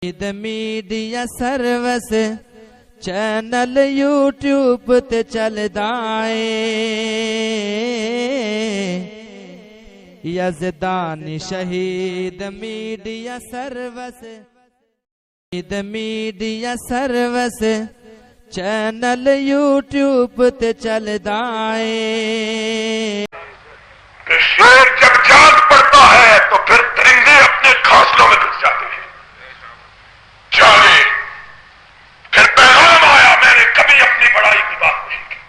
Eid media service channel YouTube ते चलदा है यज़दानी शहीद media service. Eid media service channel YouTube ते चलदा है। शेर जब जाग पड़ता है तो फिर दरिंदे अपने घोंसलों में घुस जाते हैं। जागे फिर पैगाम आया, मैंने कभी अपनी बड़ाई की बात नहीं की।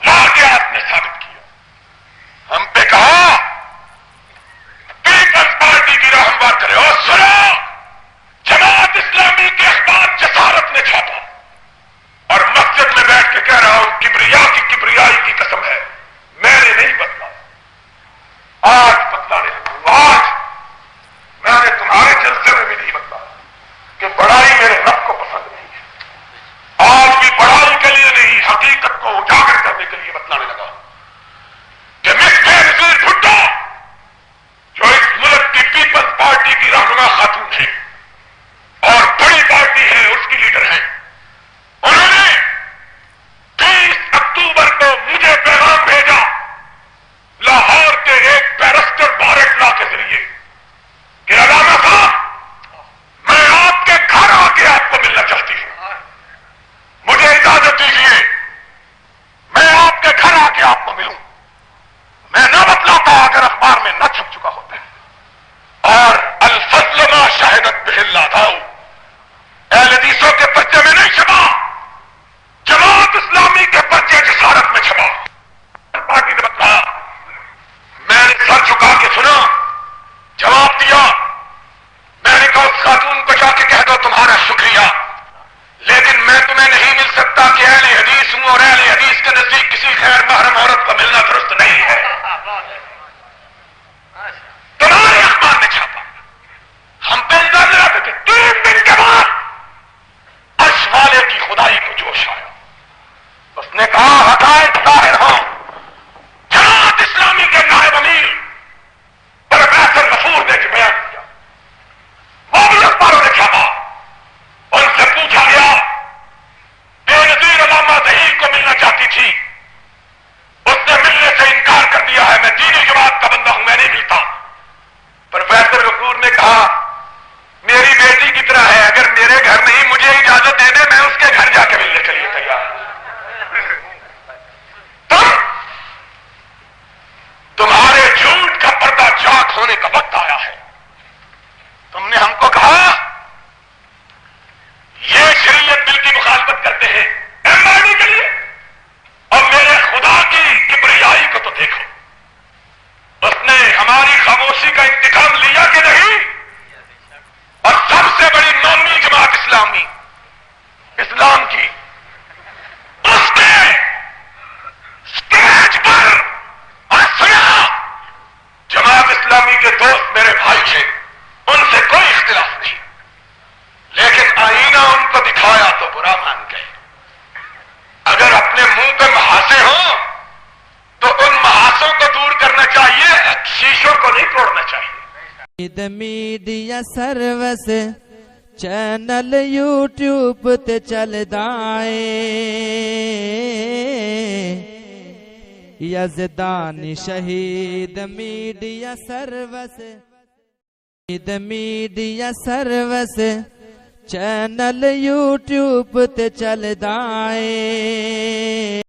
वाकयात ने साबित किया। हम पे कहा पीपल्स पार्टी की रहनुमाई करे और सुनो, जमात इस्लामी के अखबार जसारत ने छापा और मस्जिद में बैठ के कह रहा हूं किबरियाई की कसम है, मैंने नहीं बदला, आज बदलाने लगूंगा। आज मैंने तुम्हारे जलसे में भी नहीं बदला कि बड़ाई मेरे रब को पसंद नहीं है। आज भी बड़ाई के लिए नहीं, हकीकत को उजागर करने के लिए बतलाने लगा कि मिसबा नज़ीर भुट्टो जो इस मुल्क की पीपल्स पार्टी की रहनुमा खातून है और बड़ी पार्टी है, उसकी लीडर है, उन्होंने 30 अक्टूबर को मुझे पैगाम भेजा लाहौर के एक बैरिस्टर बारेट लॉ के जरिए कि अलामा साहब, मैं आपके घर आके आपको मिलना चाहती हूं, मुझे इजाजत दीजिए मैं आपके घर आके आपको मिलूं। मैं न बतलाता अगर अखबार में न छप चुका होता है। और अल फज़्ल मा शहिदत बिहिल आदाउ अहले हदीसों के पर्चे में नहीं छपा, जमात इस्लामी के पर्चे जसारत में छपा। पार्टी ने बतलाया, मैंने सर झुका के सुना, जवाब दिया। मैंने कहा उस खातून को जाके कह दो तुम्हारा शुक्रिया, लेकिन मैं तुम्हें नहीं मिल सकता कि अहले हदीस हूं और अहले हदीस के नजदीक किसी गैर महरम औरत को मिलना दुरुस्त नहीं है। तुम्हारे अखबार में छापा। हम पे इल्जाम लगाते थे। 3 दिन के बाद अर्श वाले की खुदाई को जोश आया। उसने कहा हकायत जाहिर हो। जमात इस्लामी के नायब अमीर प्रोफेसर गफूर ने जो बयान दिया वो भी अखबारों ने छापा। उनसे पूछा गया, बेनजीर अलामा ज़हीर को मिलना चाहती थी, उसने मिलने से इनकार कर दिया है। मैं दीनी जमात का बंदा हूं, मैं नहीं मिलता। प्रोफेसर गफूर ने कहा मेरी बेटी की तरह है, अगर मेरे घर नहीं मुझे इजाजत दे दे, मैं उसके घर जाके मिलने के लिए तैयार हूं। तुम्हारे झूठ का पर्दा चाक होने का वक्त आया है। तुमने हमको कहा ये शरीयत बिल की मुखालफत करते हैं एमआरडी के लिए, और मेरे खुदा की किबरियाई को तो देखो। उसने हमारी खामोशी का इंतकाम लिया कि नहीं? और सबसे बड़ी मौमी जमात इस्लामी इस्लाम की, उसने स्टेज पर और सुना, जमात इस्लामी के दोस्त मेरे भाई हैं, उनसे कोई इख्तिलाफ नहीं, लेकिन आईना उनको दिखाया तो बुरा मान गए। अगर अपने मुंह पे महासे हो तो उन महासों को दूर करना चाहिए, शीशों को नहीं तोड़ना चाहिए। Eid media service channel YouTube ते चलदा है यज़दानी शहीद media service. Eid media service channel YouTube ते चलदा है।